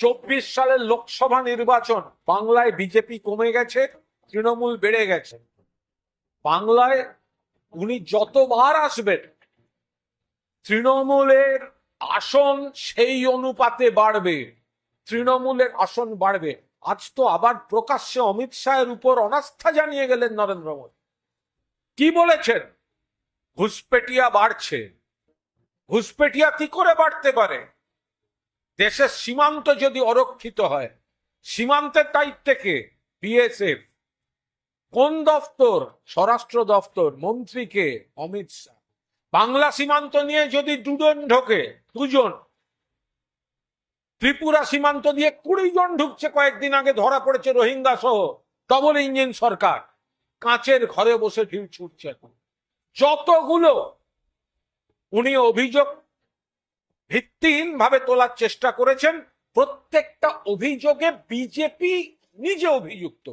24 সালের লোকসভা নির্বাচন, বাংলায় বিজেপি কমে গেছে, তৃণমূল বেড়ে গেছে। বাংলায় উনি যতবার আসবেন তৃণমূলের আসন সেই অনুপাতে বাড়বে, তৃণমূলের আসন বাড়বে। আজ তো আবার প্রকাশ্যে অমিত শাহের উপর অনাস্থা জানিয়ে গেলেন নরেন্দ্র মোদী। কি বলেছেন? ঘুষপেটিয়া বাড়ছে। ঘুষপেটিয়া কি করে বাড়তে পারে? দেশের সীমান্ত যদি অরক্ষিত হয়, সীমান্তের দায়িত্বে কে? বিএসএফ। কোন দপ্তর? স্বরাষ্ট্র দপ্তর। মন্ত্রী কে? অমিত শাহ। বাংলা সীমান্ত নিয়ে যদি দুজন ঢোকে, দুজন, ত্রিপুরা সীমান্ত দিয়ে 20 জন ঢুকছে, কয়েকদিন আগে ধরা পড়েছে রোহিঙ্গা সহ। ডবল ইঞ্জিন সরকার কাঁচের ঘরে বসে ঢিল ছুটছে। যতগুলো উনি অভিযোগ ভিত্তিহীন ভাবে তোলার চেষ্টা করেছেন, প্রত্যেকটা অভিযোগে বিজেপি নিজে অভিযুক্ত।